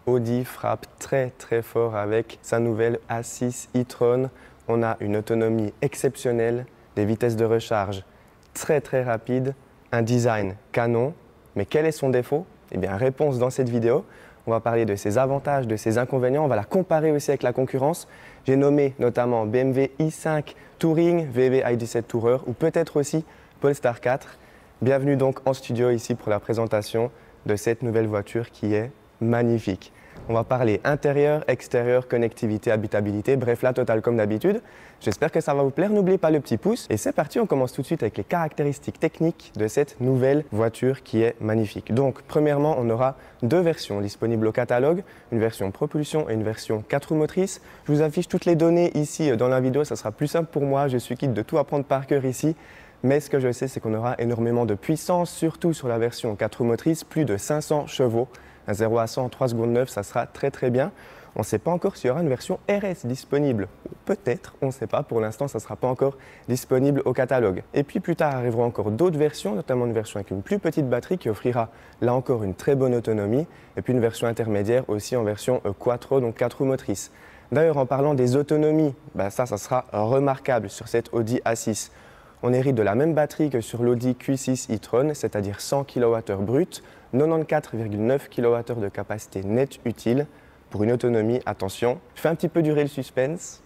Audi frappe très très fort avec sa nouvelle A6 e-tron. On a une autonomie exceptionnelle, des vitesses de recharge très très rapides, un design canon. Mais quel est son défaut? Eh bien, réponse dans cette vidéo. On va parler de ses avantages, de ses inconvénients. On va la comparer aussi avec la concurrence. J'ai nommé notamment BMW i5 Touring, VW i17 Tourer ou peut-être aussi Polestar 4. Bienvenue donc en studio ici pour la présentation de cette nouvelle voiture qui est magnifique. On va parler intérieur, extérieur, connectivité, habitabilité, bref la totale comme d'habitude. J'espère que ça va vous plaire, n'oubliez pas le petit pouce. Et c'est parti, on commence tout de suite avec les caractéristiques techniques de cette nouvelle voiture qui est magnifique. Donc premièrement, on aura deux versions disponibles au catalogue, une version propulsion et une version 4 roues motrices. Je vous affiche toutes les données ici dans la vidéo, ça sera plus simple pour moi, je suis quitte de tout apprendre par cœur ici. Mais ce que je sais, c'est qu'on aura énormément de puissance, surtout sur la version 4 roues motrices, plus de 500 chevaux. Un 0 à 100 en 3 secondes 9, ça sera très très bien. On ne sait pas encore s'il y aura une version RS disponible. Peut-être, on ne sait pas. Pour l'instant, ça ne sera pas encore disponible au catalogue. Et puis plus tard arriveront encore d'autres versions, notamment une version avec une plus petite batterie qui offrira là encore une très bonne autonomie. Et puis une version intermédiaire aussi en version Quattro, donc 4 roues motrices. D'ailleurs, en parlant des autonomies, ça sera remarquable sur cette Audi A6. On hérite de la même batterie que sur l'Audi Q6 e-tron, c'est-à-dire 100 kWh brut, 94,9 kWh de capacité nette utile pour une autonomie, attention, je fais un petit peu durer le suspense,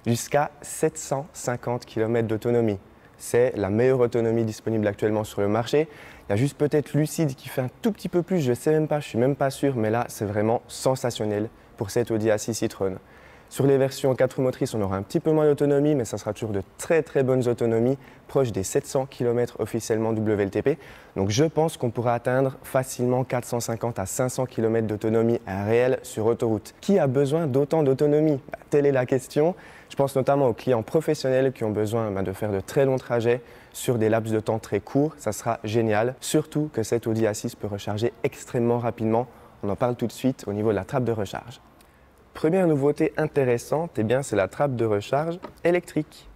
jusqu'à 750 km d'autonomie. C'est la meilleure autonomie disponible actuellement sur le marché. Il y a juste peut-être Lucid qui fait un tout petit peu plus, je ne sais même pas, je ne suis même pas sûr, mais là c'est vraiment sensationnel pour cette Audi A6 e-tron. Sur les versions 4 roues motrices, on aura un petit peu moins d'autonomie, mais ça sera toujours de très très bonnes autonomies, proches des 700 km officiellement WLTP. Donc je pense qu'on pourra atteindre facilement 450 à 500 km d'autonomie réelle sur autoroute. Qui a besoin d'autant d'autonomie? Telle est la question. Je pense notamment aux clients professionnels qui ont besoin de faire de très longs trajets sur des laps de temps très courts. Ça sera génial, surtout que cette Audi A6 peut recharger extrêmement rapidement. On en parle tout de suite au niveau de la trappe de recharge. Première nouveauté intéressante, c'est la trappe de recharge électrique.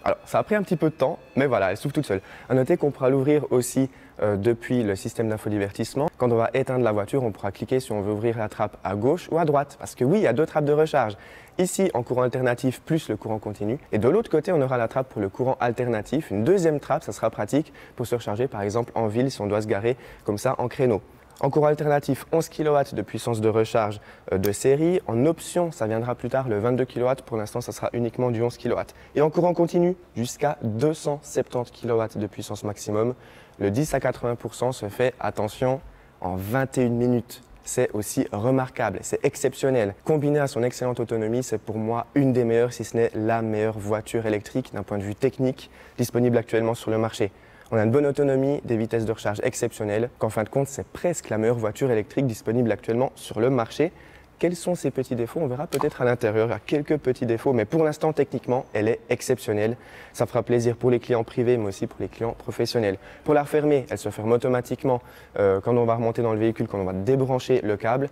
Alors, ça a pris un petit peu de temps, mais voilà, elle s'ouvre toute seule. À noter qu'on pourra l'ouvrir aussi depuis le système d'infodivertissement. Quand on va éteindre la voiture, on pourra cliquer si on veut ouvrir la trappe à gauche ou à droite. Parce que oui, il y a deux trappes de recharge. Ici, en courant alternatif plus le courant continu. Et de l'autre côté, on aura la trappe pour le courant alternatif. Une deuxième trappe, ça sera pratique pour se recharger par exemple en ville si on doit se garer comme ça en créneau. En courant alternatif, 11 kW de puissance de recharge de série. En option, ça viendra plus tard, le 22 kW. Pour l'instant, ça sera uniquement du 11 kW. Et en courant continu, jusqu'à 270 kW de puissance maximum. Le 10 à 80% se fait, attention, en 21 minutes. C'est aussi remarquable, c'est exceptionnel. Combiné à son excellente autonomie, c'est pour moi une des meilleures, si ce n'est la meilleure voiture électrique d'un point de vue technique disponible actuellement sur le marché. On a une bonne autonomie, des vitesses de recharge exceptionnelles, qu'en fin de compte, c'est presque la meilleure voiture électrique disponible actuellement sur le marché. Quels sont ses petits défauts? On verra peut-être à l'intérieur, il y a quelques petits défauts, mais pour l'instant, techniquement, elle est exceptionnelle. Ça fera plaisir pour les clients privés, mais aussi pour les clients professionnels. Pour la refermer, elle se ferme automatiquement quand on va remonter dans le véhicule, quand on va débrancher le câble.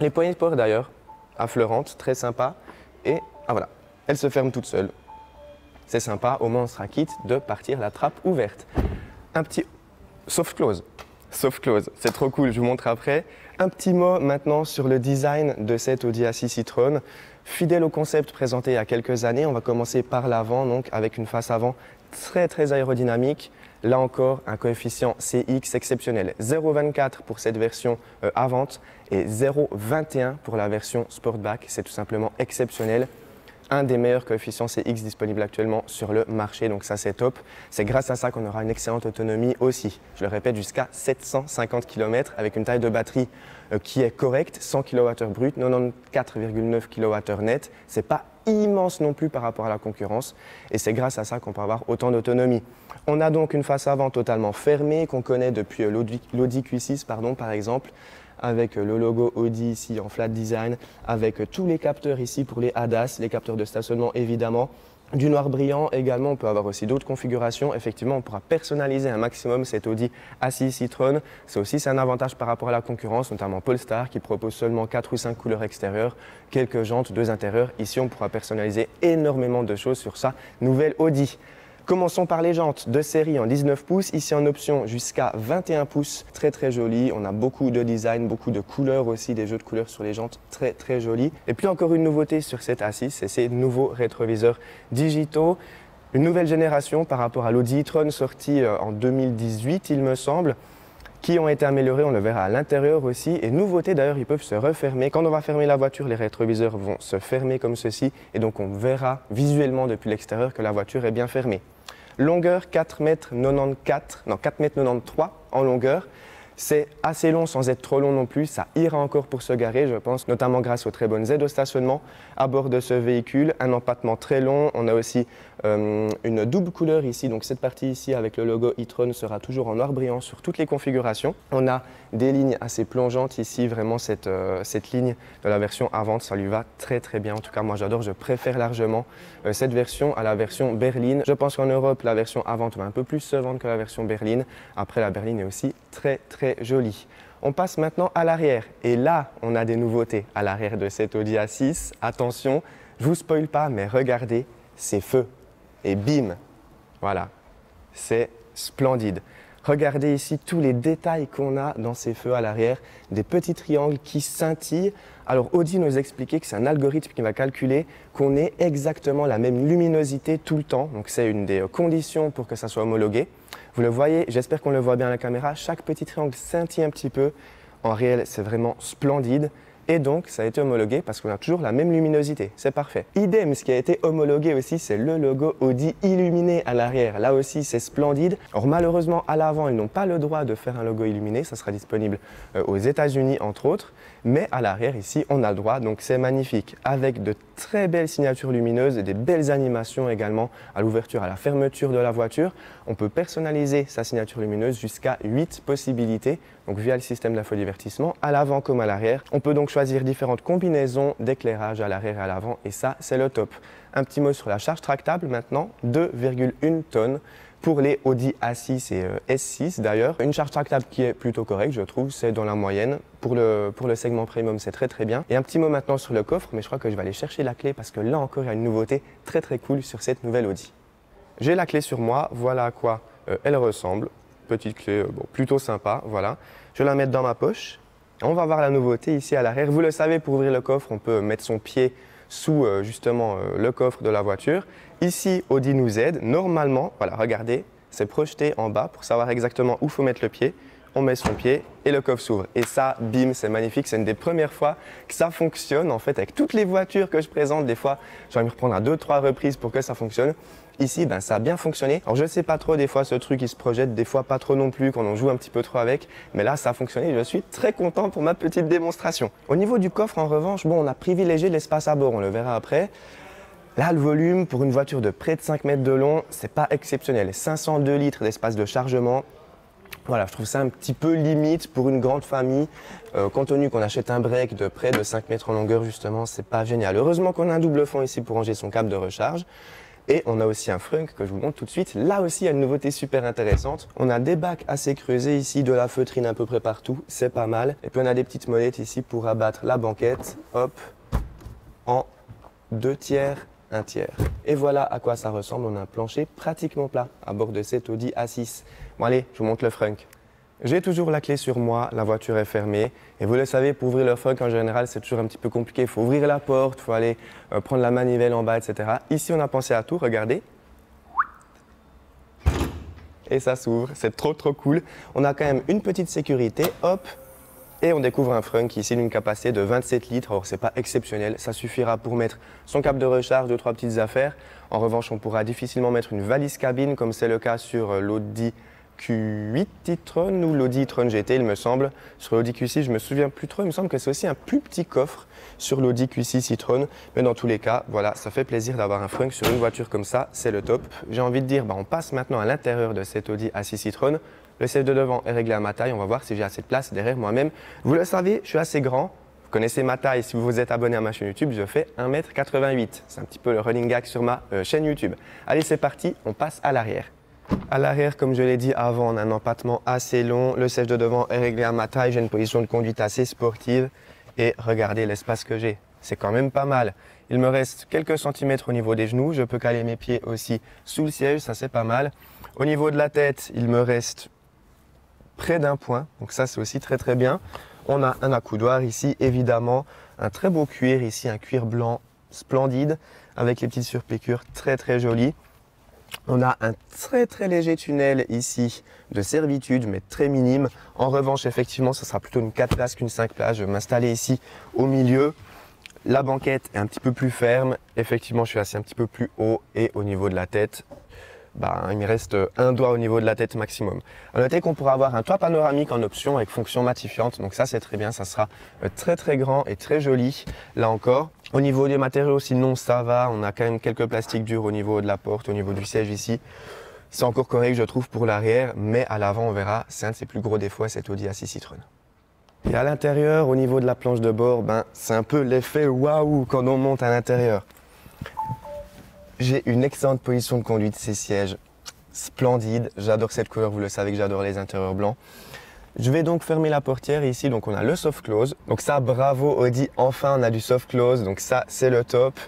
Les poignées de porte d'ailleurs, affleurantes, très sympa. Et voilà, elle se ferme toute seule. C'est sympa, au moins on sera quitte de partir la trappe ouverte. Un petit soft close, c'est trop cool, je vous montre après. Un petit mot maintenant sur le design de cette Audi A6 e-tron. Fidèle au concept présenté il y a quelques années, on va commencer par l'avant, donc avec une face avant très très aérodynamique. Là encore, un coefficient CX exceptionnel. 0,24 pour cette version avant et 0,21 pour la version Sportback. C'est tout simplement exceptionnel. Un des meilleurs coefficients CX disponibles actuellement sur le marché, donc ça c'est top. C'est grâce à ça qu'on aura une excellente autonomie aussi. Je le répète, jusqu'à 750 km avec une taille de batterie qui est correcte, 100 kWh brut, 94,9 kWh net. C'est pas immense non plus par rapport à la concurrence et c'est grâce à ça qu'on peut avoir autant d'autonomie. On a donc une face avant totalement fermée qu'on connaît depuis l'Audi Q6 par exemple, avec le logo Audi ici en flat design, avec tous les capteurs ici pour les ADAS, les capteurs de stationnement évidemment, du noir brillant également. On peut avoir aussi d'autres configurations. Effectivement, on pourra personnaliser un maximum cette Audi A6 e-tron. C'est un avantage par rapport à la concurrence, notamment Polestar qui propose seulement 4 ou 5 couleurs extérieures, quelques jantes, 2 intérieurs. Ici, on pourra personnaliser énormément de choses sur sa nouvelle Audi. Commençons par les jantes de série en 19 pouces, ici en option jusqu'à 21 pouces, très joli. On a beaucoup de design, beaucoup de couleurs aussi, des jeux de couleurs sur les jantes, très jolis. Et puis encore une nouveauté sur cette A6, c'est ces nouveaux rétroviseurs digitaux. Une nouvelle génération par rapport à l'Audi e-tron sorti en 2018 il me semble, qui ont été améliorés, on le verra à l'intérieur aussi. Et nouveauté d'ailleurs, ils peuvent se refermer. Quand on va fermer la voiture, les rétroviseurs vont se fermer comme ceci. Et donc on verra visuellement depuis l'extérieur que la voiture est bien fermée. Longueur 4,93 m en longueur. C'est assez long sans être trop long non plus, ça ira encore pour se garer je pense, notamment grâce aux très bonnes aides au stationnement à bord de ce véhicule. Un empattement très long, on a aussi une double couleur ici, donc cette partie ici avec le logo e-tron sera toujours en noir brillant sur toutes les configurations. On a des lignes assez plongeantes ici, vraiment cette ligne de la version avant, ça lui va très bien. En tout cas moi j'adore, je préfère largement cette version à la version berline. Je pense qu'en Europe la version avant va un peu plus se vendre que la version berline. Après la berline est aussi très jolie. On passe maintenant à l'arrière et là on a des nouveautés à l'arrière de cette Audi A6. Attention, je vous spoil pas mais regardez ces feux et bim, voilà, c'est splendide. Regardez ici tous les détails qu'on a dans ces feux à l'arrière, des petits triangles qui scintillent. Alors Audi nous expliquait que c'est un algorithme qui va calculer qu'on ait exactement la même luminosité tout le temps. Donc c'est une des conditions pour que ça soit homologué. Vous le voyez, j'espère qu'on le voit bien à la caméra, chaque petit triangle scintille un petit peu. En réel, c'est vraiment splendide. Et donc, ça a été homologué parce qu'on a toujours la même luminosité. C'est parfait. Idem, ce qui a été homologué aussi, c'est le logo Audi illuminé à l'arrière. Là aussi, c'est splendide. Alors malheureusement, à l'avant, ils n'ont pas le droit de faire un logo illuminé. Ça sera disponible aux États-Unis, entre autres. Mais à l'arrière, ici, on a le droit. Donc, c'est magnifique. Avec de très belles signatures lumineuses et des belles animations également à l'ouverture, à la fermeture de la voiture. On peut personnaliser sa signature lumineuse jusqu'à 8 possibilités. Donc, via le système d'infodivertissement, à l'avant comme à l'arrière. On peut donc choisir différentes combinaisons d'éclairage à l'arrière et à l'avant et ça, c'est le top. Un petit mot sur la charge tractable maintenant, 2,1 tonnes pour les Audi A6 et S6 d'ailleurs. Une charge tractable qui est plutôt correcte, je trouve, c'est dans la moyenne. Pour le segment premium, c'est très bien. Et un petit mot maintenant sur le coffre, mais je crois que je vais aller chercher la clé parce que là encore, il y a une nouveauté très cool sur cette nouvelle Audi. J'ai la clé sur moi, voilà à quoi elle ressemble. Petite clé plutôt sympa, voilà. Je vais la mettre dans ma poche. On va voir la nouveauté ici à l'arrière. Vous le savez, pour ouvrir le coffre, on peut mettre son pied sous justement le coffre de la voiture. Ici, Audi nous aide. Normalement, voilà, regardez, c'est projeté en bas pour savoir exactement où il faut mettre le pied. On met son pied et le coffre s'ouvre. Et ça, bim, c'est magnifique. C'est une des premières fois que ça fonctionne. En fait, avec toutes les voitures que je présente, des fois, je vais me reprendre à 2-3 reprises pour que ça fonctionne. Ici, ça a bien fonctionné. Alors, je ne sais pas trop, des fois, ce truc, il se projette, des fois, pas trop non plus, quand on joue un petit peu trop avec. Mais là, ça a fonctionné. Je suis très content pour ma petite démonstration. Au niveau du coffre, en revanche, on a privilégié l'espace à bord. On le verra après. Là, le volume, pour une voiture de près de 5 mètres de long, c'est pas exceptionnel. 502 litres d'espace de chargement. Voilà, je trouve ça un petit peu limite pour une grande famille. Compte tenu qu'on achète un break de près de 5 mètres en longueur, justement, c'est pas génial. Heureusement qu'on a un double fond ici pour ranger son câble de recharge. Et on a aussi un frunk que je vous montre tout de suite. Là aussi, il y a une nouveauté super intéressante. On a des bacs assez creusés ici, de la feutrine à peu près partout. C'est pas mal. Et puis, on a des petites molettes ici pour abattre la banquette. Hop, en 2 tiers, 1 tiers. Et voilà à quoi ça ressemble. On a un plancher pratiquement plat à bord de cette Audi A6. Bon allez, je vous montre le frunk. J'ai toujours la clé sur moi, la voiture est fermée. Et vous le savez, pour ouvrir le frunk, en général, c'est toujours un petit peu compliqué. Il faut ouvrir la porte, il faut aller prendre la manivelle en bas, etc. Ici, on a pensé à tout, regardez. Et ça s'ouvre, c'est trop cool. On a quand même une petite sécurité, hop. Et on découvre un frunk ici d'une capacité de 27 litres. Alors, c'est pas exceptionnel, ça suffira pour mettre son câble de recharge, 2-3 petites affaires. En revanche, on pourra difficilement mettre une valise cabine, comme c'est le cas sur l'Audi Q8 e-tron ou l'Audi e-tron GT, il me semble. Sur l'Audi Q6, je me souviens plus trop. Il me semble que c'est aussi un plus petit coffre sur l'Audi Q6 e-tron. Mais dans tous les cas, voilà, ça fait plaisir d'avoir un frunk sur une voiture comme ça. C'est le top. J'ai envie de dire, on passe maintenant à l'intérieur de cette Audi A6 e-tron. Le siège de devant est réglé à ma taille. On va voir si j'ai assez de place derrière moi-même. Vous le savez, je suis assez grand. Vous connaissez ma taille. Si vous vous êtes abonné à ma chaîne YouTube, je fais 1,88 m. C'est un petit peu le running gag sur ma chaîne YouTube. Allez, c'est parti. On passe à l'arrière. À l'arrière, comme je l'ai dit avant, on a un empattement assez long. Le siège de devant est réglé à ma taille. J'ai une position de conduite assez sportive. Et regardez l'espace que j'ai. C'est quand même pas mal. Il me reste quelques centimètres au niveau des genoux. Je peux caler mes pieds aussi sous le siège, ça c'est pas mal. Au niveau de la tête, il me reste près d'un point, donc ça c'est aussi très très bien. On a un accoudoir ici, évidemment, un très beau cuir ici, un cuir blanc splendide avec les petites surpiqûres très très jolies. On a un très très léger tunnel ici de servitude, mais très minime. En revanche, effectivement, ce sera plutôt une 4 places qu'une 5 places. Je vais m'installer ici au milieu. La banquette est un petit peu plus ferme. Effectivement, je suis assis un petit peu plus haut et au niveau de la tête, il me reste un doigt au niveau de la tête maximum. À noter qu'on pourra avoir un toit panoramique en option avec fonction matifiante. Donc ça, c'est très bien. Ça sera très très grand et très joli. Là encore, au niveau des matériaux, sinon ça va. On a quand même quelques plastiques durs au niveau de la porte, au niveau du siège ici. C'est encore correct, je trouve, pour l'arrière. Mais à l'avant, on verra, c'est un de ses plus gros défauts, cet Audi A6 e-tron. Et à l'intérieur, au niveau de la planche de bord, c'est un peu l'effet waouh quand on monte à l'intérieur. J'ai une excellente position de conduite, ces sièges splendides. J'adore cette couleur, vous le savez que j'adore les intérieurs blancs. Je vais donc fermer la portière ici, donc on a le soft close. Donc ça, bravo Audi, enfin on a du soft close, donc ça c'est le top.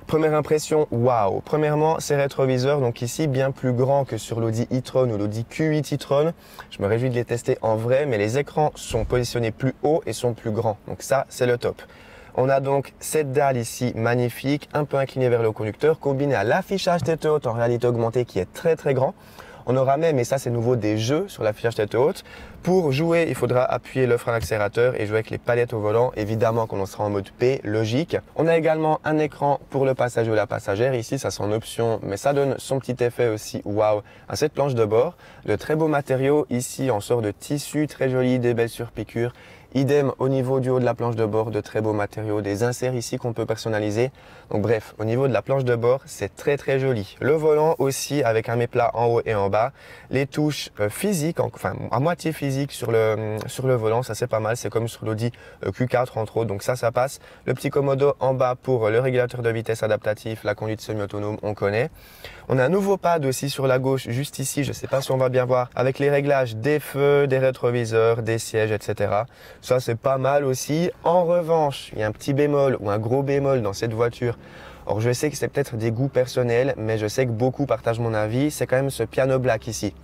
Première impression, waouh. Premièrement, ces rétroviseurs, donc ici bien plus grands que sur l'Audi e-tron ou l'Audi Q8 e-tron. Je me réjouis de les tester en vrai, mais les écrans sont positionnés plus haut et sont plus grands. Donc ça, c'est le top. On a donc cette dalle ici magnifique, un peu inclinée vers le conducteur, combinée à l'affichage tête haute en réalité augmentée qui est très très grand. On aura même, et ça c'est nouveau, des jeux sur l'affichage tête haute. Pour jouer, il faudra appuyer le frein accélérateur et jouer avec les palettes au volant. Évidemment qu'on sera en mode P, logique. On a également un écran pour le passager ou la passagère. Ici, ça c'est en option, mais ça donne son petit effet aussi waouh à cette planche de bord. De très beaux matériaux ici en sorte de tissu, très joli, des belles surpiqûres. Idem au niveau du haut de la planche de bord, de très beaux matériaux, des inserts ici qu'on peut personnaliser. Donc bref, au niveau de la planche de bord, c'est très très joli. Le volant aussi avec un méplat en haut et en bas. Les touches physiques, enfin à moitié physiques sur le volant, ça c'est pas mal. C'est comme sur l'Audi Q4 entre autres, donc ça passe. Le petit commodo en bas pour le régulateur de vitesse adaptatif, la conduite semi-autonome, on connaît. On a un nouveau pad aussi sur la gauche, juste ici, je ne sais pas si on va bien voir, avec les réglages des feux, des rétroviseurs, des sièges, etc. Ça, c'est pas mal aussi. En revanche, il y a un petit bémol ou un gros bémol dans cette voiture. Or, je sais que c'est peut-être des goûts personnels, mais je sais que beaucoup partagent mon avis. C'est quand même ce piano black ici.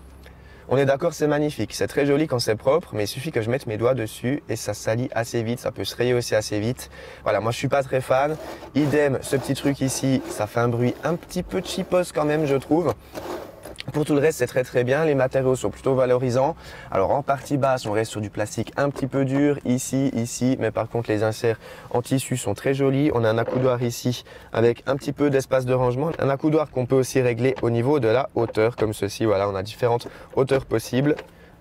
On est d'accord, c'est magnifique. C'est très joli quand c'est propre, mais il suffit que je mette mes doigts dessus et ça salit assez vite. Ça peut se rayer aussi assez vite. Voilà, moi, je suis pas très fan. Idem, ce petit truc ici, ça fait un bruit un petit peu cheapos quand même, je trouve. Pour tout le reste, c'est très très bien. Les matériaux sont plutôt valorisants. Alors en partie basse, on reste sur du plastique un petit peu dur ici, mais par contre les inserts en tissu sont très jolis. On a un accoudoir ici avec un petit peu d'espace de rangement. Un accoudoir qu'on peut aussi régler au niveau de la hauteur comme ceci. Voilà, on a différentes hauteurs possibles.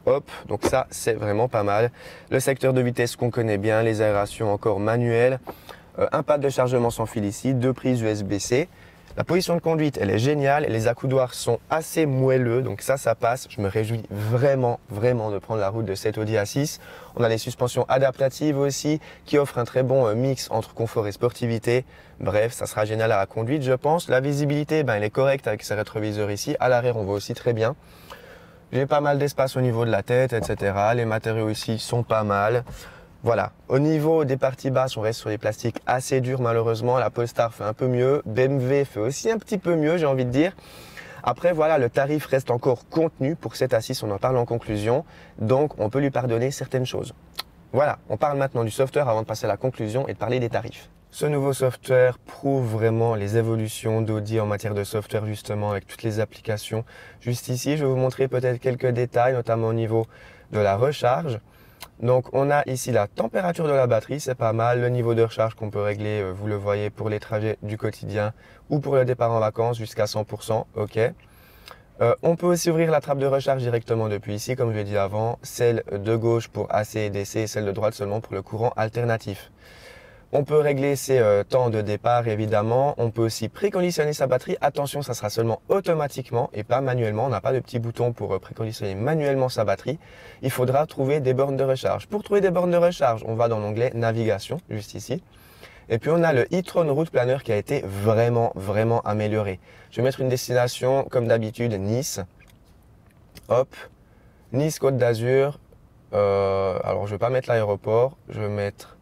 Hop, donc ça c'est vraiment pas mal. Le secteur de vitesse qu'on connaît bien, les aérations encore manuelles. Un pad de chargement sans fil ici, 2 prises USB-C. La position de conduite, elle est géniale. Les accoudoirs sont assez moelleux, donc ça passe. Je me réjouis vraiment de prendre la route de cette Audi A6. On a les suspensions adaptatives aussi, qui offrent un très bon mix entre confort et sportivité. Bref, ça sera génial à la conduite, je pense. La visibilité, elle est correcte avec ces rétroviseurs ici. À l'arrière, on voit aussi très bien. J'ai pas mal d'espace au niveau de la tête, etc. Les matériaux ici sont pas mal. Voilà, au niveau des parties basses, on reste sur des plastiques assez durs malheureusement. La Polestar fait un peu mieux, BMW fait aussi un petit peu mieux, j'ai envie de dire. Après voilà, le tarif reste encore contenu pour cette A6, on en parle en conclusion. Donc on peut lui pardonner certaines choses. Voilà, on parle maintenant du software avant de passer à la conclusion et de parler des tarifs. Ce nouveau software prouve vraiment les évolutions d'Audi en matière de software justement avec toutes les applications. Juste ici, je vais vous montrer peut-être quelques détails, notamment au niveau de la recharge. Donc on a ici la température de la batterie, c'est pas mal, le niveau de recharge qu'on peut régler, vous le voyez, pour les trajets du quotidien ou pour le départ en vacances jusqu'à 100%, ok. On peut aussi ouvrir la trappe de recharge directement depuis ici, comme je l'ai dit avant, celle de gauche pour AC et DC et celle de droite seulement pour le courant alternatif. On peut régler ses temps de départ évidemment, on peut aussi préconditionner sa batterie. Attention, ça sera seulement automatiquement et pas manuellement, on n'a pas de petit bouton pour préconditionner manuellement sa batterie. Il faudra trouver des bornes de recharge. Pour trouver des bornes de recharge, on va dans l'onglet navigation, juste ici. Et puis on a le e-tron Route Planner qui a été vraiment amélioré. Je vais mettre une destination comme d'habitude, Nice. Hop, Nice Côte d'Azur. Alors je vais pas mettre l'aéroport, je vais mettre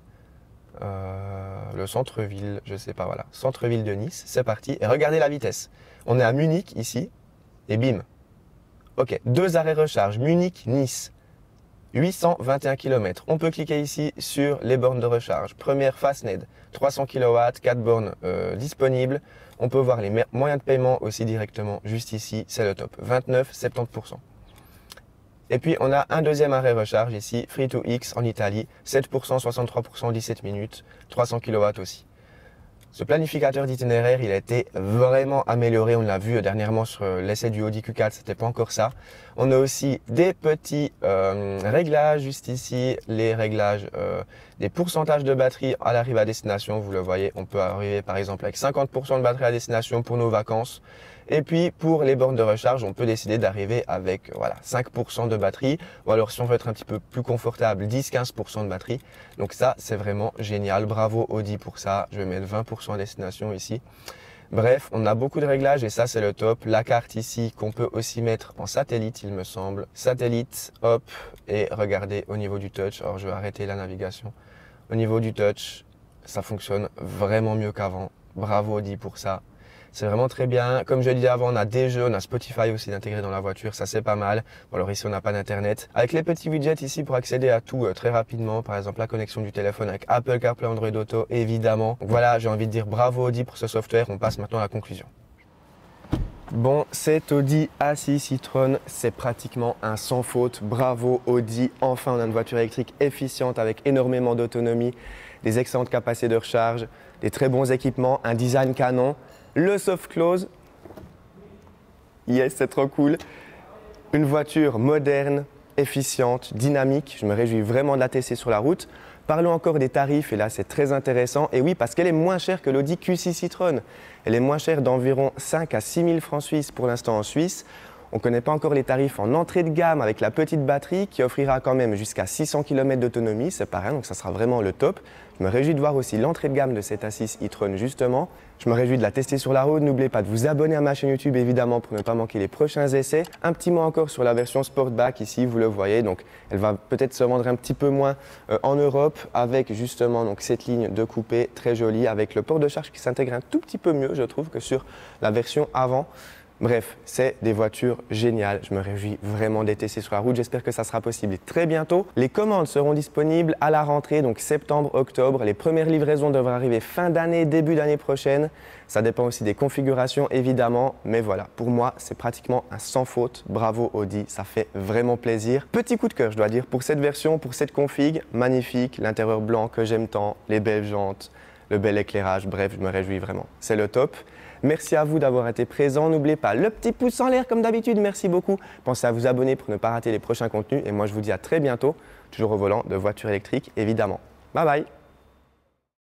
le centre-ville, je sais pas, voilà, centre-ville de Nice, c'est parti. Et regardez la vitesse. On est à Munich ici, et bim. Ok, 2 arrêts recharge, Munich-Nice, 821 km. On peut cliquer ici sur les bornes de recharge. Première Fastned, 300 kW, 4 bornes disponibles. On peut voir les moyens de paiement aussi directement juste ici, c'est le top, 29-70%. Et puis on a un deuxième arrêt recharge ici, Free2X en Italie, 7%, 63%, 17 minutes, 300 kW aussi. Ce planificateur d'itinéraire, il a été vraiment amélioré, on l'a vu dernièrement sur l'essai du Audi Q4, c'était pas encore ça. On a aussi des petits réglages juste ici, les réglages des pourcentages de batterie à l'arrivée à destination, vous le voyez, on peut arriver par exemple avec 50% de batterie à destination pour nos vacances. Et puis pour les bornes de recharge, on peut décider d'arriver avec voilà, 5% de batterie, ou alors si on veut être un petit peu plus confortable, 10-15% de batterie. Donc ça, c'est vraiment génial. Bravo Audi pour ça. Je vais mettre 20% à destination ici. Bref, on a beaucoup de réglages et ça, c'est le top. La carte ici qu'on peut aussi mettre en satellite, il me semble. Satellite, hop, et regardez au niveau du touch. Alors, je vais arrêter la navigation. Au niveau du touch, ça fonctionne vraiment mieux qu'avant. Bravo Audi pour ça. C'est vraiment très bien. Comme je l'ai dit avant, on a des jeux, on a Spotify aussi intégré dans la voiture, ça c'est pas mal. Bon, alors ici on n'a pas d'internet. Avec les petits widgets ici pour accéder à tout très rapidement, par exemple la connexion du téléphone avec Apple CarPlay, Android Auto évidemment. Donc voilà, j'ai envie de dire bravo Audi pour ce software. On passe maintenant à la conclusion. Bon, cet Audi A6 e-tron, c'est pratiquement un sans faute. Bravo Audi, enfin on a une voiture électrique efficiente avec énormément d'autonomie, des excellentes capacités de recharge, des très bons équipements, un design canon. Le soft close, yes, c'est trop cool. Une voiture moderne, efficiente, dynamique. Je me réjouis vraiment de la tester sur la route. Parlons encore des tarifs, et là c'est très intéressant. Et oui, parce qu'elle est moins chère que l'Audi Q6 e-tron. Elle est moins chère d'environ 5 à 6 000 francs suisses pour l'instant en Suisse. On ne connaît pas encore les tarifs en entrée de gamme avec la petite batterie qui offrira quand même jusqu'à 600 km d'autonomie, c'est pareil, donc ça sera vraiment le top. Je me réjouis de voir aussi l'entrée de gamme de cette A6 e-tron justement. Je me réjouis de la tester sur la route. N'oubliez pas de vous abonner à ma chaîne YouTube évidemment pour ne pas manquer les prochains essais. Un petit mot encore sur la version Sportback ici, vous le voyez, donc elle va peut-être se vendre un petit peu moins en Europe avec justement donc, cette ligne de coupé très jolie avec le port de charge qui s'intègre un tout petit peu mieux je trouve que sur la version avant. Bref, c'est des voitures géniales. Je me réjouis vraiment d'être testé sur la route. J'espère que ça sera possible très bientôt. Les commandes seront disponibles à la rentrée, donc septembre-octobre. Les premières livraisons devraient arriver fin d'année, début d'année prochaine. Ça dépend aussi des configurations, évidemment. Mais voilà, pour moi, c'est pratiquement un sans faute. Bravo Audi, ça fait vraiment plaisir. Petit coup de cœur, je dois dire, pour cette version, pour cette config. Magnifique, l'intérieur blanc que j'aime tant, les belles jantes, le bel éclairage. Bref, je me réjouis vraiment. C'est le top. Merci à vous d'avoir été présent. N'oubliez pas le petit pouce en l'air comme d'habitude. Merci beaucoup. Pensez à vous abonner pour ne pas rater les prochains contenus. Et moi, je vous dis à très bientôt, toujours au volant de voitures électriques, évidemment. Bye bye.